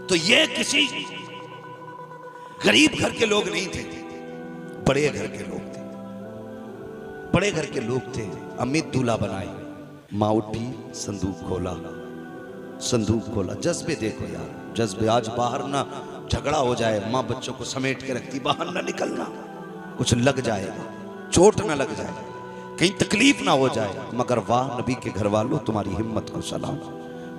तो ये किसी गरीब घर के लोग नहीं थे, बड़े घर के लोग थे, बड़े घर के लोग थे। अम्मी दूल्हा बनाई, माँ उठी, संदूक खोला, संदूक खोला। जज्बे देखो यार, जज्बे। आज बाहर ना झगड़ा हो जाए, माँ बच्चों को समेट के रखती, बाहर ना निकलना, कुछ लग जाएगा, चोट ना लग जाए, कहीं तकलीफ ना हो जाए। मगर वाह नबी के घर वालों, तुम्हारी हिम्मत को सलाम।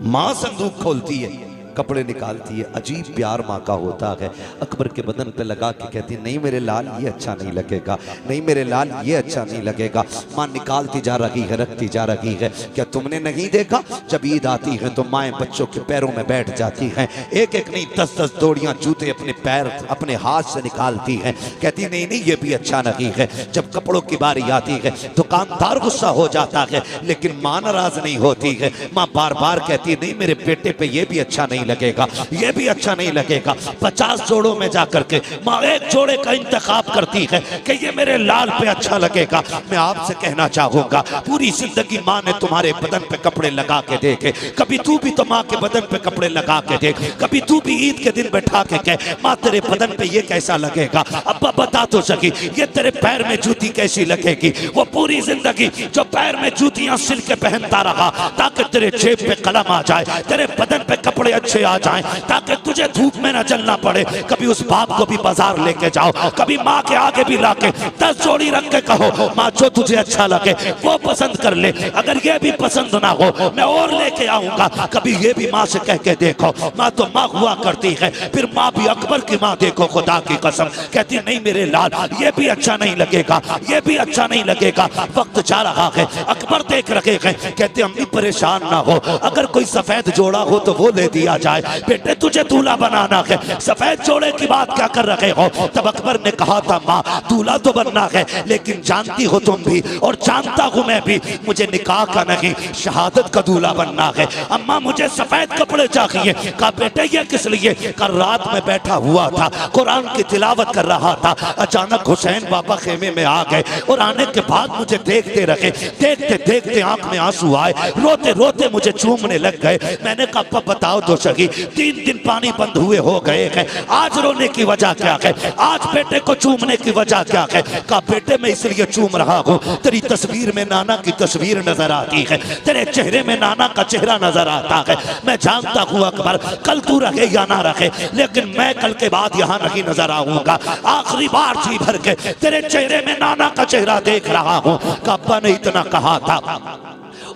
माँ संदूक खोलती है, कपड़े निकालती है, अजीब प्यार माँ का होता है। अकबर के बदन पे लगा के कहती है, नहीं मेरे लाल ये अच्छा नहीं लगेगा, नहीं मेरे लाल ये अच्छा नहीं लगेगा। माँ निकालती जा रही है, रखती जा रही है। क्या तुमने नहीं देखा, जब ईद आती है तो माएँ बच्चों के पैरों में बैठ जाती हैं, एक एक नहीं 10-10 जोड़ियाँ जूते अपने पैर अपने हाथ से निकालती हैं। कहती नहीं नहीं ये भी अच्छा नहीं है। जब कपड़ों की बारी आती है दुकानदार गुस्सा हो जाता है, लेकिन माँ नाराज नहीं होती है। माँ बार बार कहती है, नहीं मेरे बेटे पे ये भी अच्छा नहीं लगेगा, ये भी अच्छा नहीं लगेगा। 50 जोड़ों में जाकर के माँ एक जोड़े का इंतखाब करती है कि ये मेरे लाल पे अच्छा लगेगा। मैं आपसे कहना चाहूंगा, पूरी जिंदगी माँ ने तुम्हारे बदन पे कपड़े लगा के देखे, कभी तू भी तो माँ के बदन पे कपड़े लगा के देख, कभी तू भी ईद के दिन बैठा के कह, माँ तेरे बदन पे ये कैसा लगेगा। अब्बा बता तो सकी, ये तेरे पैर में जूती कैसी लगेगी। वो पूरी जिंदगी जो पैर में जूतियां सिल के पहनता रहा ताकि तेरे जेब पे कलम आ जाए, तेरे बदन पे कपड़े अच्छे आ जाएं, ताकि तुझे धूप में न जलना पड़े। कभी उस बाप को भी बाजार लेके जाओ, कभी माँ के आगे भी लाके 10 जोड़ी रख के कहो, माँ जो तुझे अच्छा लगे वो पसंद कर ले, अगर ये भी पसंद ना हो मैं और लेके आऊंगा। कभी ये भी माँ से कह के देखो, माँ तो माँ हुआ करती है। फिर माँ भी, अकबर की माँ देखो, खुदा की कसम कहती नहीं मेरे लाल ये भी अच्छा नहीं लगेगा, ये भी अच्छा नहीं लगेगा। वक्त जा रहा है, अकबर देख रखे हैं, कहते अम्मी परेशान ना हो, अगर कोई सफेद जोड़ा हो तो वो ले दिया जाए, बेटे तुझे दूल्हा बनाना है, सफेद जोड़े की बात क्या कर रहे हो। तब अकबर ने कहा था, माँ दूल्हा तो बनना है, लेकिन जानती हो तुम भी और जानता हूं मैं भी, मुझे निकाह का नहीं शहादत का दूल्हा बनना है। अम्मा मुझे सफेद कपड़े चाहिए। कहा बेटे ये किस लिए। कल रात में बैठा हुआ था, कुरान की तिलावत कर रहा था, अचानक हुसैन बाबा खेमे में आ गए और आने के बाद मुझे देखते रहे, देखते देखते आंख में आंसू आए, रोते रोते मुझे चूमने लग गए। मैंने कहा पापा बताओ तो सही, 3 दिन पानी बंद हुए हो गए हैं, आज रोने की वजह क्या है, आज बेटे को चूमने की वजह क्या है। कहा बेटे मैं इसलिए चूम रहा हूँ, तेरी तस्वीर में नाना की तस्वीर नजर आती है, तेरे चेहरे में नाना का चेहरा नजर आता है। मैं जानता हूँ अकबर कल तू रखे या ना रखे, लेकिन मैं कल के बाद यहाँ नहीं नजर आऊंगा, आखिरी बार जी भर के तेरे चेहरे में नाना का चेहरा देख रहा हूँ। अब्बा ने इतना कहा था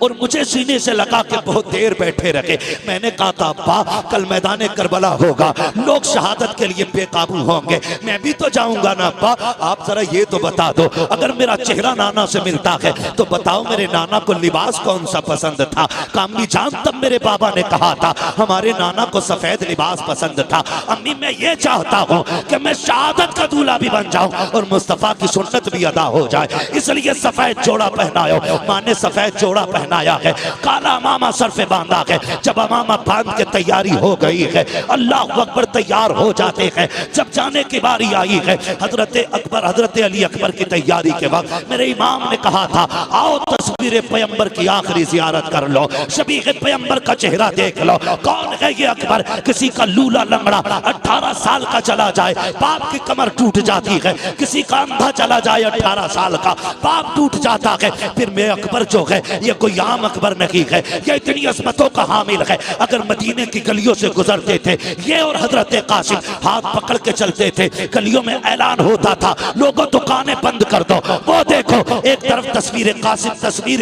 और मुझे सीने से लगा के बहुत देर बैठे रखे। मैंने कहा था अब्बा कल मैदान करबला होगा, लोग शहादत के लिए बेकाबू होंगे, मैं भी तो जाऊंगा ना अब्बा। आप जरा ये तो बता दो, अगर मेरा चेहरा नाना से मिलता है तो बताओ मेरे नाना को लिबास कौन सा पसंद था। अम्मी जान तब मेरे बाबा ने कहा था हमारे नाना को सफेद लिबास पसंद था। अम्मी मैं ये चाहता हूँ कि मैं शहादत का दूल्हा भी बन जाऊं और मुस्तफा की सुन्नत भी अदा हो जाए, इसलिए सफेद जोड़ा पहनायो। माँ ने सफेद जोड़ा पहनाया है, काला अमामा सर पे बांधा है। जब अमामा बांध के तैयारी हो गई है, अल्लाह अकबर तैयार हो जाते हैं। जब जाने की बारी आई है, हजरत अकबर हजरत अली अकबर की तैयारी के वक्त मेरे इमाम ने कहा था आओ तस्वीर पैगंबर की आखिरी जियारत कर लो, शबीह पैगंबर का चेहरा देख लो। कौन है ये अकबर। किसी का लूला लंगड़ा 18 साल का चला जाए बाप की कमर टूट जाती है, किसी का अंधा चला जाए 18 साल का बाप टूट जाता है। फिर मैं अकबर जो है ये कोई आम अकबर नहीं है, ये इतनी अजमतों का हामिल है। अगर मदीने की गलियों से गुजरते थे ये और हजरत कासिम हाथ पकड़ के चलते थे, गलियों में ऐलान होता था लोगों दुकानें बंद कर दो। वो देखो एक तरफ तस्वीर कासिम, तस्वीर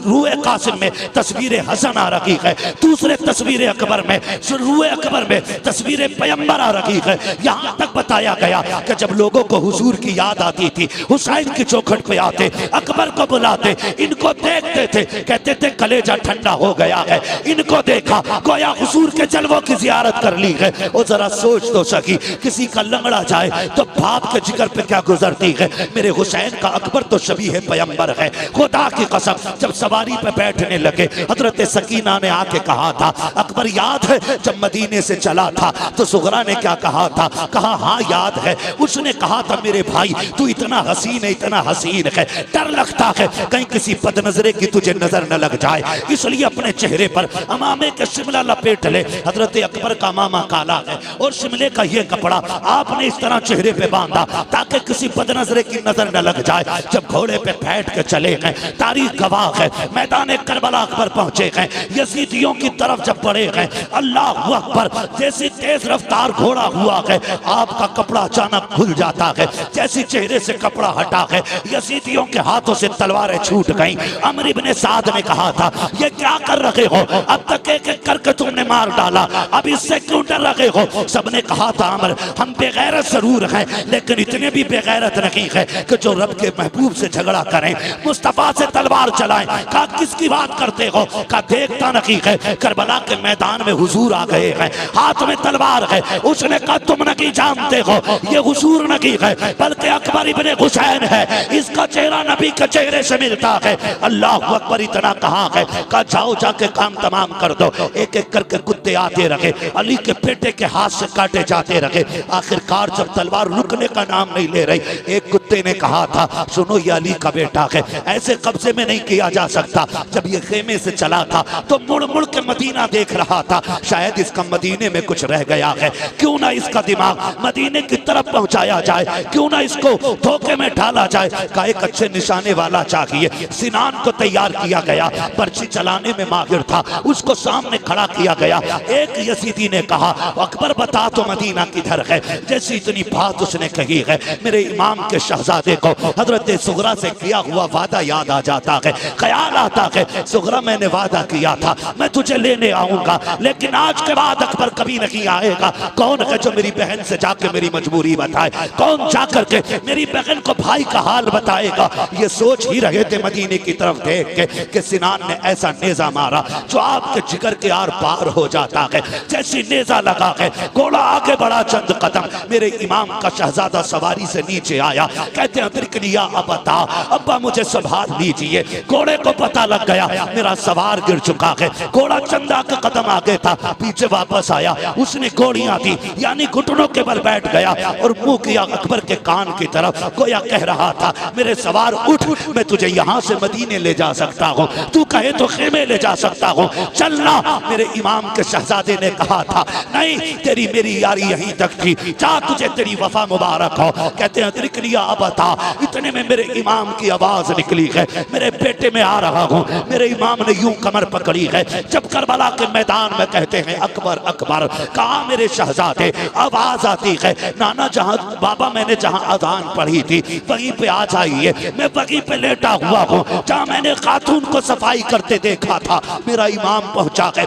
रूए कासिम में तस्वीर हसन आ रही है, दूसरे तस्वीर अकबर में रूए अकबर में तस्वीर पैगंबर आ रही है। यहाँ तक बताया गया कि जब लोगों को हुजूर की याद आती थी हुसैन की चौखट पे आते, अकबर को बुलाते, इनको देखते थे, कहते थे कलेजा ठंडा हो गया है, इनको देखा गोया हुजूर के जलवों की जियारत कर ली है। और जरा सोच तो सकी किसी का लंगड़ा जाए तो बाप के जिगर पे क्या गुजरती है। मेरे हुसैन का अकबर तो शबीह पैगंबर है। खुदा की कसम जब सवारी पे बैठने लगे हजरत सकीना ने आके कहा था अकबर याद है जब मदीने से चला था तो सुगरा ने क्या कहा था। कहा हाँ याद है। उसने कहा था मेरे भाई तू इतना हसीन है, इतना हसीन है, डर लगता है कहीं किसी बदनजरे की तुझे नजर न लग जाए, इसलिए अपने चेहरे पर अमामे के शिमला लपेट ले। हजरत अकबर का मामा काला है और शिमले का ये कपड़ा आपने इस तरह चेहरे पे बांधा ताकि किसी बदनजरे की नजर न लग जाए। जब घोड़े पे बैठ के चले गए, तारीख गवाह है, मैदान करबला अकबर पहुंचे गए, यजीदियों की तरफ जब बढ़े गए, अल्लाह अकबर, जैसी तेज रफ्तार घोड़ा हुआ है, आपका कपड़ा अचानक खुल जाता है। जैसी चेहरे से कपड़ा हटा है, यजीदियों के हाथों से तलवारें छूट गईं। अमर इब्ने साद ने कहा था, ये क्या कर रहे हो, अब तक एक एक करके तुमने मार डाला, अब इससे क्यों डर रहे हो। सबने कहा था, अमर हम बेगैरत जरूर हैं लेकिन इतने भी बेगैरत नहीं है कि जो रब के महबूब से झगड़ा करें, मुस्तफा से तलवार चलाएं। कहा किसकी बात करते हो, कहा देखता नहीं है करबला के मैदान में हुजूर आ गए हैं, हाथ में तलवार है। उसने कहा तुम नहीं जानते हो ये हुजूर नहीं है बल्कि अकबर इब्ने हुसैन है, इसका चेहरा नबी के चेहरे से मिलता है। अल्लाह अकबर इतना कहा है, कहा जाओ जाके काम तमाम कर दो। एक एक करके कुत्ते आते रहे, अली के बेटे के हाथ से काटे जाते रहे। आखिरकार जब तलवार रुकने का नाम नहीं ले रही, एक कुत्ते ने कहा था, सुनो ये अली का बेटा है, ऐसे कब्जे में नहीं किया जा सकता। जब ये खेमे से चला था तो मुड़ मुड़ के मदीना देख रहा था, शायद इसका मदीने में कुछ रह गया है, क्यों ना इसका दिमाग मदीने की तरफ पहुंचाया जाए, क्यों ना इसको धोखे में डाला जाए। का एक अच्छे निशाने वाला चाहिए। सिनान को तैयार किया गया, पर्ची चलाने में माहिर था, उसको सामने खड़ा किया गया। एक यजीदी ने कहा, अकबर बता तो मदीना किधर है। जैसी इतनी बात उसने कही है, मेरे इमाम के शहजादे को हजरत सुगरा से किया हुआ वादा याद आ जाता है। ख्याल आता है, सुगरा मैंने वादा किया था मैं तुझे लेने आऊंगा, लेकिन आज के बाद अकबर कभी नहीं आएगा। कौन है जो मेरी बहन से जाके मेरी मजबूरी बताए, कौन जाकर के मेरी बहन को भाई का हाल बताएगा। ये सोच ही रहे थे मदीने की तरफ देख के कि सिनान ने ऐसा नेजा मारा जो आपके जिगर के आर पार हो जाता है। जैसी नेजा लगा है, घोड़ा आगे बढ़ा चंद कदम, मेरे इमाम का शहजादा सवारी से नीचे आया। कहते हैं अदरिकनी या अबता, अब्बा मुझे संभाल लीजिए। घोड़े को पता लग गया मेरा सवार गिर चुका है। घोड़ा चंदा का कदम आगे था, पीछे वापस आया, उसने गोलियां दी, यानी घुटनों के बल बैठ गया और मुंह किया अकबर के कान की तरफ, गोया कह रहा था, मेरे सवार उठ, मैं तुझे यहाँ से मदीने ले जा सकता हूँ, तू कहे तो खेमे ले जा सकता हूँ, चलना। मेरे इमाम के शहजादे ने कहा था, नहीं तेरी मेरी यारी यहीं तक थी, जा तुझे तेरी वफा मुबारक हो। कहते हैं अदरिकनी या अबता, इतने में मेरे इमाम की आवाज निकली है, मेरे बेटे में आ रहा हूँ। मेरे इमाम ने यूं कमर पकड़ी है। जब करबला के मैदान में कहते हैं अकबर अकबर, कहा मेरे शहजादे, आवाज आती है, नाना जहां बाबा मैंने जहां अजान पढ़ी थी वहीं पे आ जाइए। मैं वहीं पे लेटा हुआ हूँ जहां मैंने खातून को सफाई करते देखा था। मेरा इमाम पहुंचा है,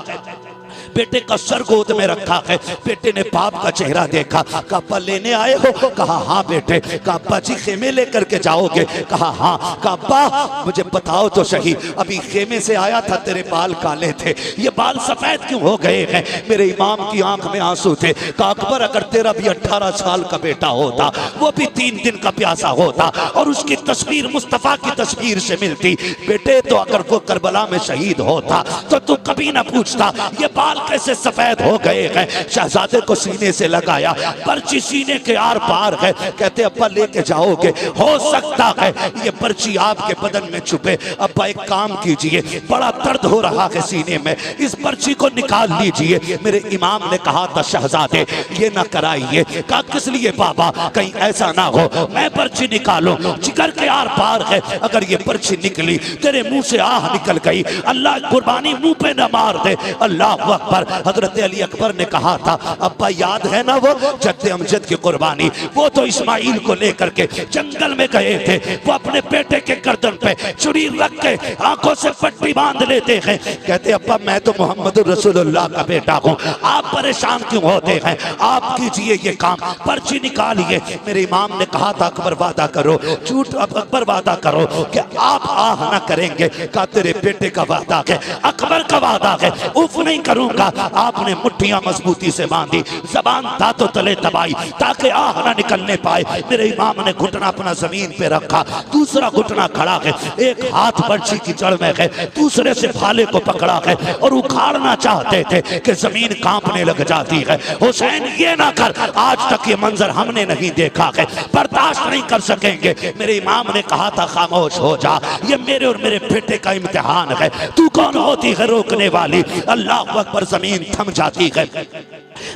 बेटे का सर गोद में रखा है। बेटे ने बाप का चेहरा देखा, कहा अब्बा लेने आए हो, कहा हाँ बेटे। कहा अब्बा जी खेमे लेकर के जाओगे, कहा हाँ। कहा अब्बा मुझे बताओ तो सही, अभी खेमे से आया था तेरे बाल काले थे, ये बाल सफेद क्यों हो गए हैं। मेरे इमाम की आंख में आंसू थे। कहा अकबर अगर तेरा भी 18 साल का बेटा होता, वो भी 3 दिन का प्यासा होता और उसकी तस्वीर मुस्तफा की तस्वीर से मिलती बेटे, तो अगर वो करबला में शहीद होता तो तू कभी ना पूछता ये बाल कैसे सफेद हो गए हैं। शहजादे को सीने से लगाया, पर्ची सीने के आर पार है। कहते अब्बा लेके जाओगे, हो सकता है ये पर्ची आपके बदन में छुपे। अब्बा एक काम कीजिए, बड़ा दर्द हो रहा है सीने में, इस पर्ची को निकाल लीजिए। मेरे इमाम ने कहा था शहजादे ये ना कराइए। कहा किस लिए बाबा, कहीं ऐसा ना हो मैं पर्ची निकालूं, जिगर के आर पार है, अगर ये पर्ची निकली तेरे मुंह से आह निकल गई, अल्लाह कुर्बानी मुंह पे न मार दे। अल्लाह अकबर। हजरत अली अकबर ने कहा था अब्बा याद है ना वो जद्दे अमजद की कुर्बानी, वो तो इस्माइल को लेकर के जंगल में गए थे, वो अपने बेटे के गर्दन पे छुरी रख के आंखों से पट्टी बांध लेते हैं। कहते अब्बा मैं तो मोहम्मद रसूलुल्लाह का बेटा हूँ, आप परेशान क्यों होते हैं, आप कीजिए ये काम, पर्ची निकालिए। मेरे इमाम ने कहा था अकबर वादा करो, झूठ अकबर वादा करो कि आप आह ना करेंगे। कहा तेरे बेटे का वादा है, अकबर का वादा है, उफ नहीं करूंगा। आपने मुट्ठियां मजबूती से बांधी, जबान दांतों तले दबाई ताकि आह ना निकलने पाए। मेरे इमाम ने घुटना अपना जमीन पे रखा, दूसरा घुटना खड़ा है, एक हाथ बर्छी की जड़ में है, दूसरे से भाले को पकड़ा है और उखाड़ना चाहते थे कि जमीन कांपने लग जाती है। हुसैन ये ना कर, आज तक ये मंजर हमने नहीं देखा है, बर्दाश्त नहीं कर सकेंगे। मेरे इमाम ने कहा था खामोश हो जा, ये मेरे और मेरे बेटे का इम्तिहान है, तू कौन होती है रोकने वाली। अल्लाह अकबर, जमीन थम जाती है।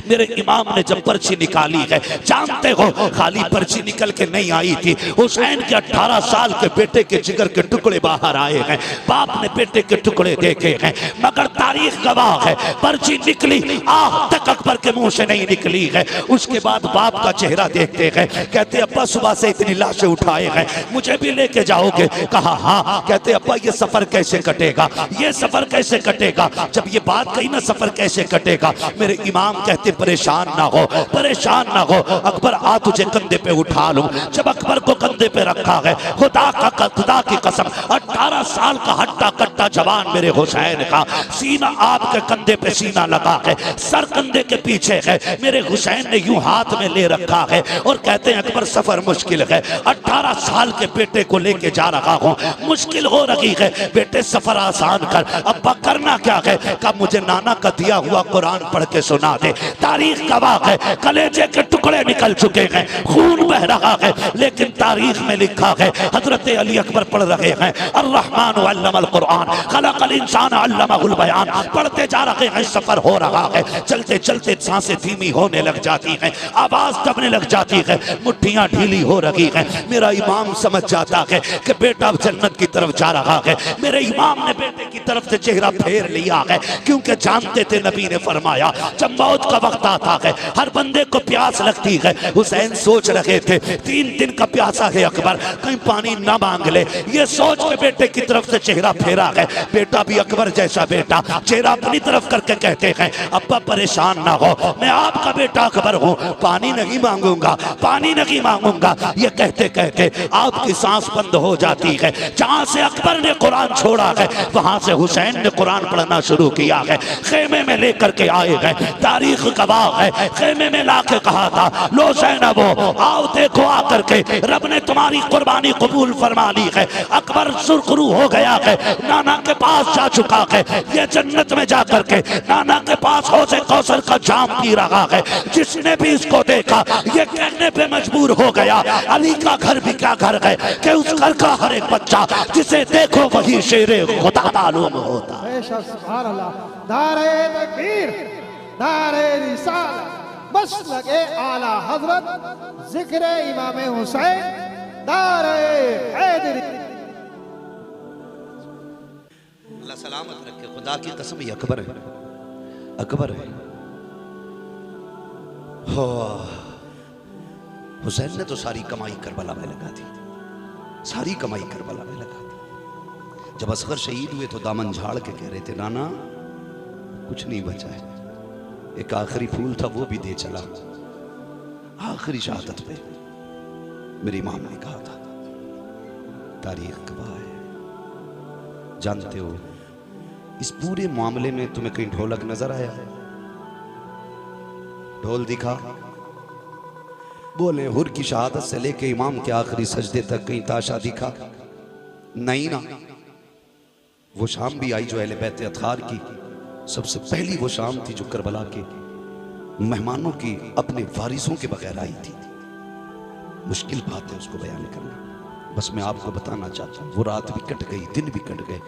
मेरे इमाम ने जब पर्ची निकाली है, जानते हो खाली पर्ची निकल के नहीं आई थी, हुसैन के 18 साल के बेटे के जिगर के टुकड़े बाहर आए हैं, बाप ने बेटे के टुकड़े देखे हैं। मगर तारीख गवाह है, पर्ची निकली आह तक अकबर के मुंह से नहीं निकली है। उसके बाद बाप का चेहरा देखते हैं, कहते अब्बा सुबह से इतनी लाशें उठाए हैं, मुझे भी लेके जाओगे? कहा हाँ। कहते अब्बा ये सफर कैसे कटेगा, ये सफर कैसे कटेगा? जब ये बात कही ना सफर कैसे कटेगा, मेरे इमाम कहते परेशान ना हो, परेशान ना हो, अकबर आ तुझे कंधे पे उठा लूं। जब अकबर को कंधे पे रखा है, खुदा की कसम 18 साल का हट्टा कट्टा जवान मेरे हुसैन का, सीना आपके कंधे पे सीना लगा है, सर कंधे के पीछे है, मेरे हुसैन ने यूं हाथ में ले रखा है और कहते हैं अकबर सफर मुश्किल है, 18 साल के बेटे को लेके जा रहा हूं, मुश्किल हो रही है, बेटे सफर आसान कर। अब्बा करना क्या है? कब मुझे नाना का दिया हुआ कुरान पढ़ के सुना दे। तारीख गवाह है, कलेजे के टुकड़े निकल चुके हैं, खून बह रहा है, लेकिन तारीख में लिखा है हजरत अली अकबर पढ़ रहे हैं अर्रहमान अल्लमल कुरान खलकल इंसान अल्लमहुल बयान, पढ़ते जा रहे हैं, सफर हो रहा है, चलते चलते सांसें धीमी होने लग जाती हैं, आवाज दबने लग जाती है, मुट्ठियां ढीली हो रही हैं। मेरा इमाम समझ जाता है कि बेटा अब जन्नत की तरफ जा रहा है। मेरे इमाम ने बेटे की तरफ से चेहरा फेर लिया है, क्योंकि जानते थे नबी ने फरमाया जब मौत का वक्त आता है हर बंदे को प्यास लगती है। हुसैन सोच रहे थे 3 दिन का प्यासा है अकबर, कहीं पानी ना मांग ले, ये सोच के बेटे की तरफ से चेहरा फेरा है। बेटा भी अकबर जैसा बेटा, चेहरा अपनी तरफ करके कहते हैं अब्बा परेशान ना हो, मैं आपका बेटा अकबर हूँ, पानी नहीं मांगूंगा, पानी नहीं मांगूंगा। ये कहते कहते आपकी सांस बंद हो जाती है। जहां से अकबर ने कुरान छोड़ा है वहां से हुसैन ने कुरान पढ़ना शुरू किया है, खेमे में लेकर के आए हैं। तारीख गवाह है, खेमे में लाके कहा था लो ज़ैनबो आओ देखो आकर के, रब ने तुम्हारी कुर्बानी कबूल फरमा ली है। अकबर सुरखरू हो गया है, नाना के पास जा चुका है, ये जन्नत में जाकर के नाना के पास हौज़े कौसर का जाम पी रहा है। जिसने भी इसको देखा ये कहने पे मजबूर हो गया अली का घर भी क्या घर है कि उस घर का हर एक बच्चा जिसे देखो वही शेरे खुदा मालूम होता। सुभान अल्लाह, नारे तकबीर, नारे रिसालत, बस लगे आला हजरत, जिक्र इमाम हुसैन, नारे हैदरी। अल्लाह सलामत रखे, खुदा की कसम ये अकबर है, अकबर है। हो हुसैन ने तो सारी कमाई करबला में लगा दी, सारी कमाई करबला में लगा दी। जब असगर शहीद हुए तो दामन झाड़ के कह रहे थे नाना कुछ नहीं बचा है, एक आखिरी फूल था वो भी दे चला। आखिरी शहादत पे मेरे इमाम ने कहा था, तारीख गवाह है। जानते हो इस पूरे मामले में तुम्हें कहीं ढोलक नजर आया है? ढोल दिखा? बोले हुर की शहादत से लेके इमाम के आखिरी सजदे तक कहीं ताशा दिखा? नहीं ना। वो शाम भी आई जो अहले बैत अतहार की सबसे पहली वो शाम थी जो करबला के मेहमानों की अपने वारिसों के बगैर आई थी। मुश्किल बात है उसको बयान करना, बस मैं आपको बताना चाहता हूँ वो रात भी कट गई, दिन भी कट गए।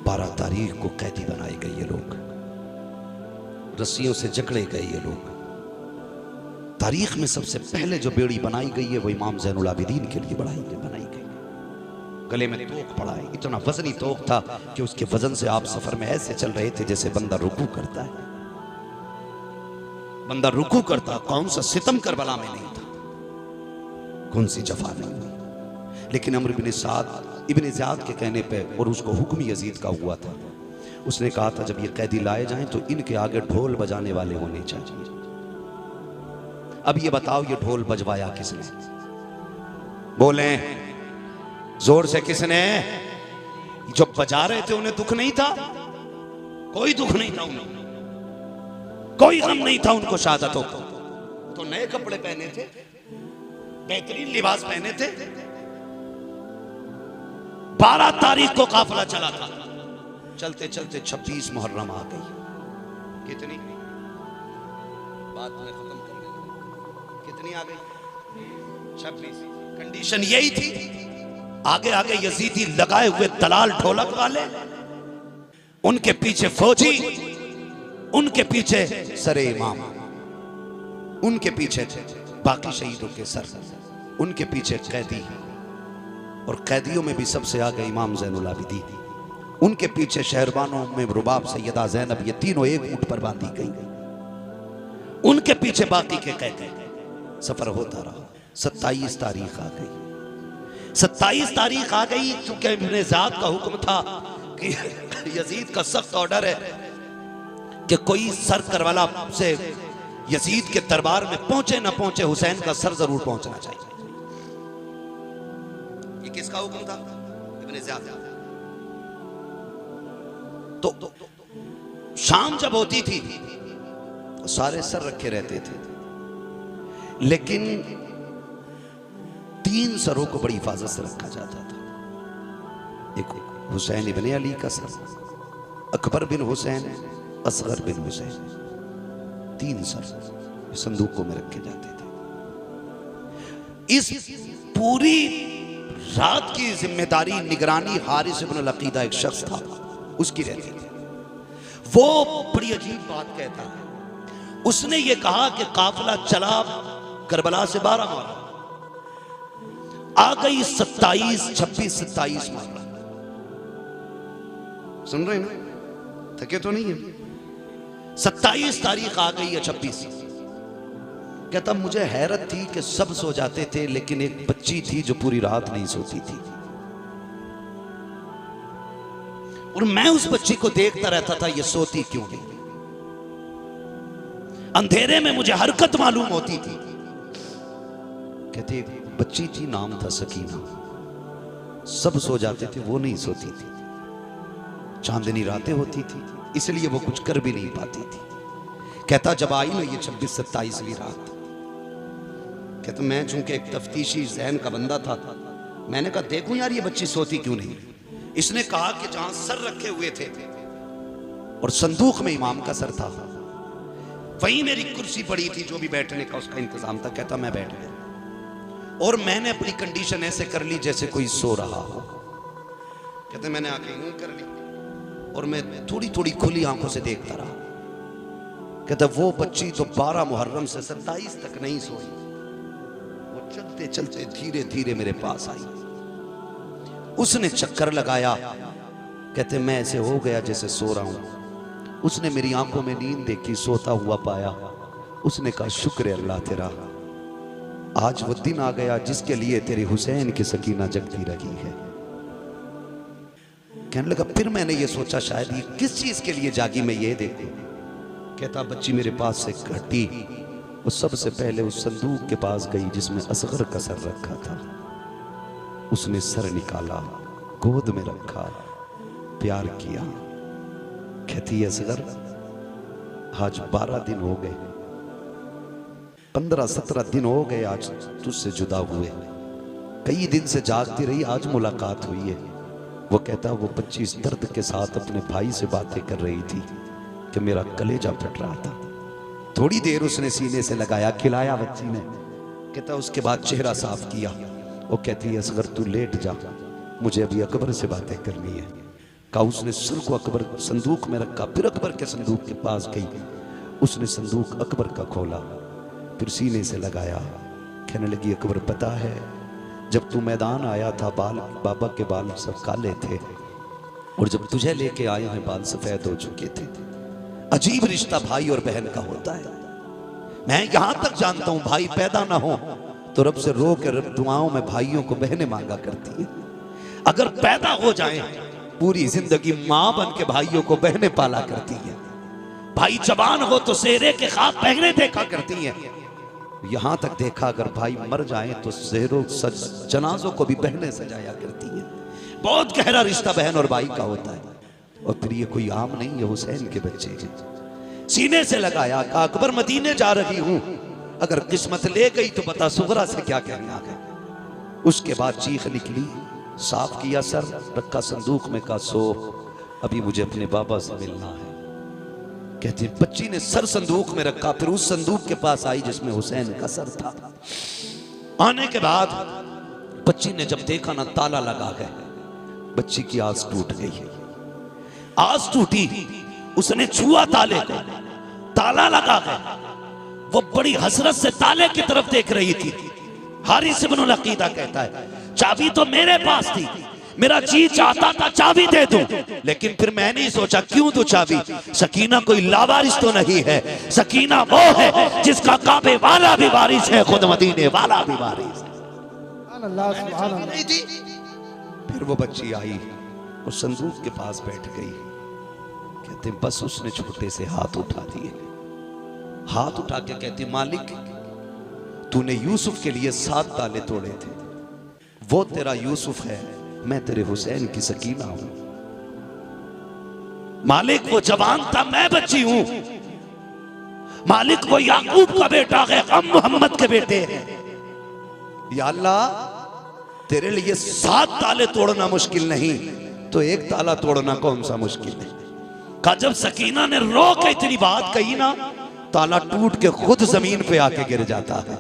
12 तारीख को कैदी बनाए गए ये लोग, रस्सियों से जकड़े गए ये लोग। तारीख में सबसे पहले जो बेड़ी बनाई गई है वो इमाम ज़ैनुल आबिदीन के लिए बनाई गई। गले में तोक पड़ा है, इतना वजनी तोक था कि उसके वजन से आप सफर में ऐसे चल रहे थे जैसे बंदा रुकू करता है। बंदा रुकू करता, कौन सा सितम करबला में नहीं था, कौन सी जफा नहीं हुई। लेकिन अम्र इब्न ज़ियाद के कहने पे, और उसको हुक्म यजीद का हुआ था, उसने कहा था जब ये कैदी लाए जाएं तो इनके आगे ढोल बजाने वाले होने चाहिए। अब ये बताओ ये ढोल बजवाया किसने? बोले जोर से किसने? जो बजा रहे थे उन्हें दुख नहीं था? कोई दुख नहीं था उन्हें। कोई गम नहीं था उनको शहादतों को। तो नए कपड़े पहने थे, बेहतरीन लिबास पहने थे। 12 तारीख को काफिला चला था। चलते चलते 26 मुहर्रम आ गई। कितनी बात में खत्म कर देना, कितनी आ गई? 26। कंडीशन यही थी, आगे आगे यजीदी लगाए हुए दलाल ढोलक वाले, उनके पीछे फौजी, उनके पीछे सरे इमाम, उनके पीछे बाकी शहीदों के सर, उनके पीछे कैदी, और कैदियों में भी सबसे आगे इमाम ज़ैनुल आबिदीन, उनके पीछे शहरबानों में रुबाब सैयदा ज़ैनब, ये तीनों एक ऊंट पर बांधी गई, उनके पीछे बाकी के कैदी। सफर होता रहा। 27 तारीख आ गई। 27 तारीख आ गई, चूंकि इब्ने ज़ियाद का हुक्म था कि यजीद का सख्त ऑर्डर है कि कोई सर करबला से यजीद के दरबार में पहुंचे ना पहुंचे, हुसैन का सर जरूर पहुंचना चाहिए। ये किसका हुक्म था? Ibn Ziyad. तो शाम जब होती थी सारे सर रखे रहते थे, लेकिन 3 सरों को बड़ी हिफाजत से रखा जाता था। एक हुसैन इब्ने अली का सर, अकबर बिन हुसैन, असगर बिन हुसैन, 3 सर संदूकों में रखे जाते थे। इस पूरी रात की जिम्मेदारी, निगरानी हारिस इब्न अल-अकीदा एक शख्स था, उसकी रहती थी। वो बड़ी अजीब बात कहता है। उसने ये कहा कि काफिला चला करबला से 12 मुहर्रम, आ गई 27, 26, 27 मुहर्रम। सुन रहे हैं ना? थके तो नहीं है? 27 तारीख आ गई है, 26। कहता मुझे हैरत थी कि सब सो जाते थे, लेकिन एक बच्ची थी जो पूरी रात नहीं सोती थी, और मैं उस बच्ची को देखता रहता था, ये सोती क्यों नहीं। अंधेरे में मुझे हरकत मालूम होती थी। कहते बच्ची थी, नाम था सकीना, सब सो जाते थे, वो नहीं सोती थी। चांदनी रातें होती थी, इसलिए वो कुछ कर भी नहीं पाती थी। कहता जब आई ना ये 26-27वीं रात, कहता मैं चूंकि एक तफ्तीशी ज़हन का बंदा था, मैंने कहा देखूं यार ये बच्ची सोती क्यों नहीं। इसने कहा कि जहां सर रखे हुए थे और संदूक में इमाम का सर था, वहीं मेरी कुर्सी पड़ी थी, जो भी बैठने का उसका इंतजाम था। कहता मैं बैठ गया और मैंने अपनी कंडीशन ऐसे कर ली जैसे कोई सो रहा हो। कहते मैंने आंखें यूं कर ली और मैं थोड़ी थोड़ी खुली आंखों से देखता रहा। कहता वो बच्ची तो 12 मुहर्रम से 27 तक नहीं सोई, वो चलते चलते धीरे धीरे मेरे पास आई। उसने चक्कर लगाया, कहते मैं ऐसे हो गया जैसे सो रहा हूं। उसने मेरी आंखों में नींद देखी, सोता हुआ पाया। उसने कहा शुक्र है अल्लाह तेरा, आज वो दिन आ गया जिसके लिए तेरे हुसैन की सकीना जगती रही है। कहने लगा फिर मैंने ये सोचा शायद ये किस चीज के लिए जागी, मैं ये देखूं। कहता बच्ची मेरे पास से घटी, वो सबसे पहले उस संदूक के पास गई जिसमें असगर का सर रखा था। उसने सर निकाला, गोद में रखा, प्यार किया। कहती असगर आज 12 दिन हो गए, 15-17 दिन हो गए आज तुझसे जुदा हुए। कई दिन से जागती रही, आज मुलाकात हुई है। वो कहता वो बच्ची इस दर्द के साथ अपने भाई से बातें कर रही थी कि मेरा कलेजा फट रहा था। थोड़ी देर उसने सीने से लगाया, खिलाया बच्ची ने। कहता उसके बाद चेहरा साफ किया। वो कहती असगर तू लेट जा, मुझे अभी अकबर से बातें करनी है। कहा उसने सिर को अकबर संदूक में रखा, फिर अकबर के संदूक के पास गई। उसने संदूक अकबर का खोला, फिर सीने से लगाया। कहने लगी अकबर पता है जब तू मैदान आया था बाल बाबा के बाल सब काले थे, और जब तुझे लेके आए हैं बाल सफेद हो चुके थे। अजीब रिश्ता भाई और बहन का होता है। मैं यहां तक जानता हूं भाई पैदा ना हो तो रब से रो के रब दुआओं में भाइयों को बहनें मांगा करती है। अगर पैदा हो जाए पूरी जिंदगी मां बन के भाइयों को बहनें पाला करती है। भाई जवान हो तो सेहरे के ख्वाब बहनें देखा करती हैं। यहां तक देखा अगर भाई मर जाए तो सेहरों जनाजों को भी बहनें सजाया करती हैं। बहुत गहरा रिश्ता बहन और भाई का होता है। और फिर ये कोई आम नहीं है, हुसैन के बच्चे हैं। सीने से लगाया, कहा अकबर मदीने जा रही हूं, अगर किस्मत ले गई तो बता सुगरा से क्या कहना है। उसके बाद चीख निकली, साफ किया सर, रखा संदूक में, कहा सो अभी मुझे अपने बाबा से मिलना है। कहती बच्ची ने सर संदूक में रखा, फिर उस संदूक के पास आई जिसमें हुसैन का सर था। आने के बाद बच्ची ने जब देखा ना ताला लगा गया, बच्ची की आस टूट गई। आस टूटी, उसने छुआ ताले को, ताला लगा गया। वो बड़ी हसरत से ताले की तरफ देख रही थी। हारिस इब्न अकीदा कहता है चाबी तो मेरे पास थी, मेरा जी चाहता था चाबी दे दूं, लेकिन फिर मैंने सोचा क्यों दूं चाबी, सकीना कोई लावारिस तो नहीं है, सकीना वो है जिसका काबे वाला भी वारिस है, खुद मदीने वाला भी वारिस है। फिर वो बच्ची आई और संदूक के पास बैठ गई। कहते बस उसने छोटे से हाथ उठा दिए, हाथ उठा के कहती मालिक तूने यूसुफ के लिए 7 ताले तोड़े थे, वो तेरा यूसुफ है, मैं तेरे हुसैन की सकीना हूं। मालिक वो जवान था, मैं बच्ची हूं। मालिक वो याकूब का बेटा है, हम मोहम्मद के बेटे हैं। या अल्लाह तेरे लिए 7 ताले तोड़ना मुश्किल नहीं, तो एक ताला तोड़ना कौन सा मुश्किल है। कहा जब सकीना ने रो के इतनी बात कही ना, ताला टूट के खुद जमीन पे आके गिर जाता है।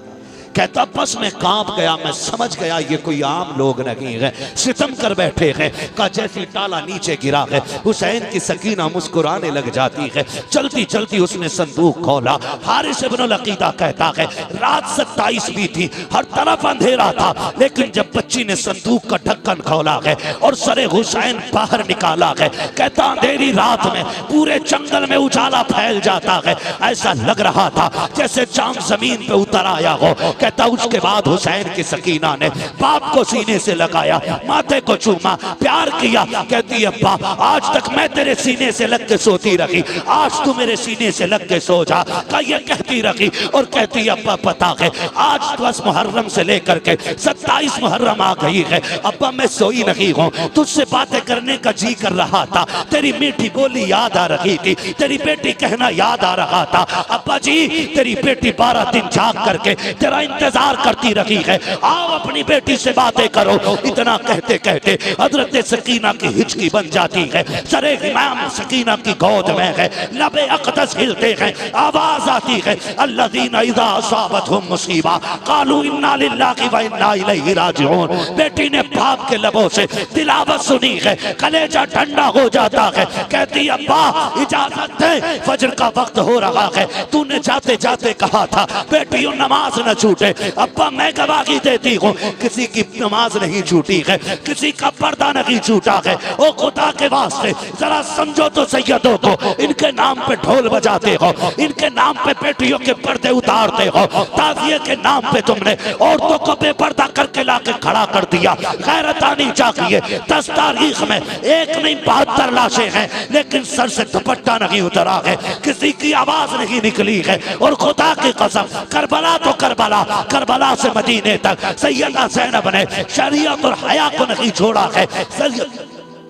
कहता बस मैं कांप गया, मैं समझ गया ये कोई आम लोग नहीं है, सितम कर बैठे हैं। का जैसे ताला नीचे गिरा है, हुसैन की सकीना मुस्कुराने लग जाती है। चलती चलती उसने संदूक खोला। हारिस इब्न अकीदा कहता है रात 27 भी थी, हर तरफ अंधेरा था, लेकिन जब बच्ची ने संदूक का ढक्कन खोला है और सरे हुसैन बाहर निकाला है, कहता अंधेरी रात में पूरे जंगल में उजाला फैल जाता है, ऐसा लग रहा था जैसे चांद जमीन पे उतर आया हो। कहता उसके बाद हुसैन की सकीना ने बाप को सीने से लगाया, माथे को चूमा, प्यार किया। कहती अब्बा आज तक मैं तेरे सीने से लग के सोती रही, आज तू मेरे सीने से लग के सो जा। का ये कहती रही और कहती अब्बा पता है आज 10 मुहर्रम से लेकर के 27 मुहर्रम आ गई है, अब्बा मैं सोई नहीं हूँ, तुझसे बातें करने का जी कर रहा था, तेरी मीठी बोली याद आ रही थी, तेरी बेटी कहना याद आ रहा था। अब्बा जी तेरी बेटी 12 दिन जाग करके तेरा इंतजार करती रही है, आओ अपनी बेटी से बातें करो। इतना कहते कहते हजरत सकीना की हिचकी बन जाती है, सरे इमाम सकीना की गोद में है, लबे अक़दस हिलते हैं, आवाज आती है अल्लज़ीना इज़ा असाबतहुम मुसीबा क़ालू इन्ना लिल्लाहि व इन्ना इलैहि राजिऊन। बेटी ने बाप के लबों से तिलावत सुनी है, कलेजा ठंडा हो जाता है। कहती अब्बा इजाजत दे, फजर का वक्त हो रहा है, तूने जाते जाते कहा था बेटियों नमाज न छूटे। अब्बा मैं गवाही देती हूँ किसी की नमाज नहीं छूटी है, किसी का पर्दा नहीं छूटा है। ओ खुदा के वास्ते जरा समझो तो सैयदों को, इनके नाम पे ढोल बजाते हो, इनके नाम पे बेटियों के पर्दे उतारते हो, ताज़िए के नाम पे तुमने औरतों को बेपर्दा करके लाके खड़ा कर दिया। गैरत आनी चाहिए। 10 तारीख में एक नहीं 72 लाशें हैं, लेकिन सर से दुपट्टा नहीं उतरा है, किसी की आवाज नहीं निकली है। और खुदा की कसम करबला तो करबला, करबला से मदीने तक सैयदा ज़ैनब ने शरीयत और हया को नहीं छोड़ा है।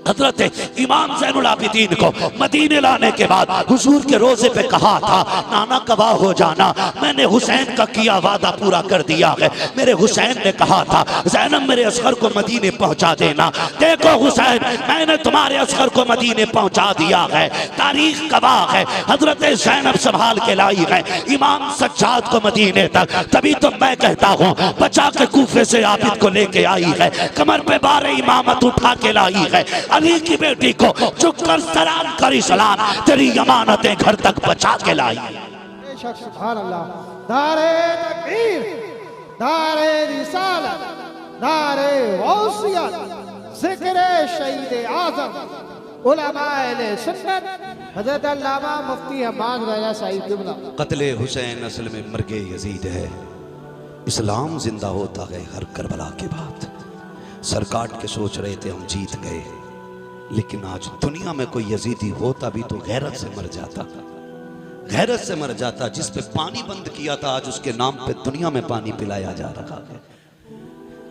हजरत इमाम ज़ैनुल आबिदीन को मदीने लाने के बाद हुजूर के रोजे पे कहा था नाना गवाह हो जाना, मैंने हुसैन का किया वादा पूरा कर दिया है। मेरे हुसैन ने कहा था ज़ैनब मेरे असगर को मदीने पहुंचा देना, देखो हुसैन मैंने तुम्हारे असगर को मदीने पहुंचा दिया है। तारीख गवाह है, हजरत ज़ैनब संभाल के लाई है इमाम सज्जाद को मदीने तक। तभी तो मैं कहता हूँ बचा के कूफे से आबिद को लेके आई है, कमर पे बारे इमामत उठा के लाई है। अली की बेटी को झुककर सलाम करी, सलाम तेरी अमानतें घर तक बचा के लाई। बेशक सुभान अल्लाह। दारे तकबीर, दारे रिसालत, दारे गौसियत, जिक्र शहीद आज़म उलमाए सुन्नत हज़रत अल्लामा मुफ्ती हम्माद रज़ा साहिब क़िबला। कत्ले हुसैन असल में मर्गे यजीद है, इस्लाम जिंदा होता है हर करबला के बाद। सर काट के सोच रहे थे हम जीत गए, लेकिन आज दुनिया में कोई यजीदी होता भी तो गैरत से मर जाता, गैरत से मर जाता। जिस पे पानी बंद किया था आज उसके नाम पे दुनिया में पानी पिलाया जा रहा है।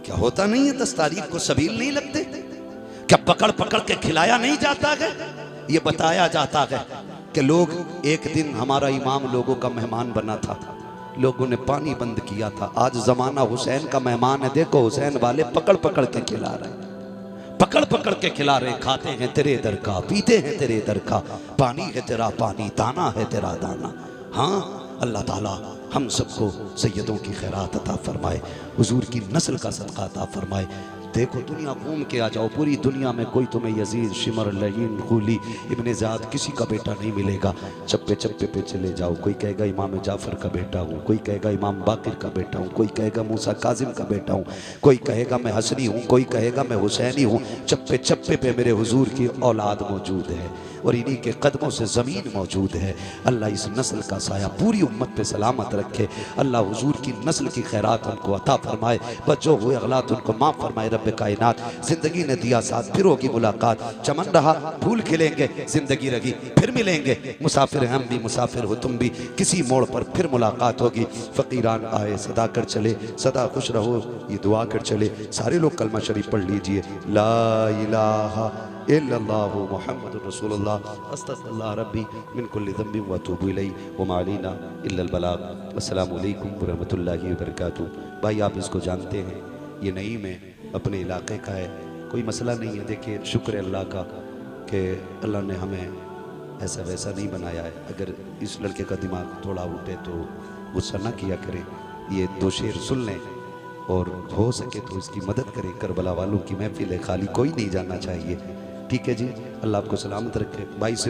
क्या होता नहीं है 10 तारीख को सबील नहीं लगते? क्या पकड़ पकड़ के खिलाया नहीं जाता है? ये बताया जाता है कि लोग एक दिन हमारा इमाम लोगों का मेहमान बना था, लोगों ने पानी बंद किया था। आज जमाना हुसैन का मेहमान है, देखो हुसैन वाले पकड़ पकड़ के खिला रहे हैं, पकड़ पकड़ के खिला रहे हैं। खाते हैं तेरे दर का, पीते हैं तेरे दर का, पानी है तेरा पानी, दाना है तेरा दाना। हाँ, अल्लाह ताला हम सबको सैयदों की खैरात अता फरमाए, हुजूर की नस्ल का सदका अता फरमाए। देखो दुनिया घूम के आ जाओ, पूरी दुनिया में कोई तुम्हें यजीद, शिमर, लहीन, खूली, इब्ने ज़ाद किसी का बेटा नहीं मिलेगा। चप्पे चप्पे पे चले जाओ, कोई कहेगा इमाम जाफ़र का बेटा हूँ, कोई कहेगा इमाम बाकिर का बेटा हूँ, कोई कहेगा मूसा काजिम का बेटा हूँ, कोई कहेगा मैं हसनी हूँ, कोई कहेगा मैं हुसैनी हूँ। चप्पे चप्पे पे मेरे हुजूर की औलाद मौजूद है और इन्हीं के कदमों से ज़मीन मौजूद है। अल्लाह इस नस्ल का साया पूरी उम्मत पे सलामत रखे। अल्लाह हुजूर की नस्ल की खैरात उनको अता फरमाए, बच्चों हुए अगलात उनको माफ़ फरमाए। रब कायनात ज़िंदगी ने दिया साथ, फिर होगी मुलाकात। चमन रहा फूल खिलेंगे, ज़िंदगी रही फिर मिलेंगे। मुसाफिर हम भी, मुसाफिर हो तुम भी, किसी मोड़ पर फिर मुलाकात होगी। फ़कीरान आए सदा कर चले, सदा खुश रहो ये दुआ कर चले। सारे लोग कलमा शरीफ पढ़ लीजिए, ला इलाहा इल्लल्लाहु मुहम्मदुर रसूलुल्लाह, अस्तगफिरुल्लाह रब्बी मिन कुल्लि ज़ंबिन व अतूबु इलैहि व मा अलैना इल्लल बलाग। अस्सलामु अलैकुम व रहमतुल्लाहि व बरकातुहू। भाई आप इसको जानते हैं, ये नईम है, अपने इलाके का है, कोई मसला नहीं है। देखिए शुक्र है अल्लाह का कि अल्लाह ने हमें ऐसा वैसा नहीं बनाया है। अगर इस लड़के का दिमाग थोड़ा उठे तो गुस्सा ना किया करें, ये दो शेर सुन लें और हो सके तो इसकी मदद करें। करबला वालों की महफिल है, खाली कोई नहीं जाना चाहिए। ठीक है जी, अल्लाह आपको सलामत रखे। भाई से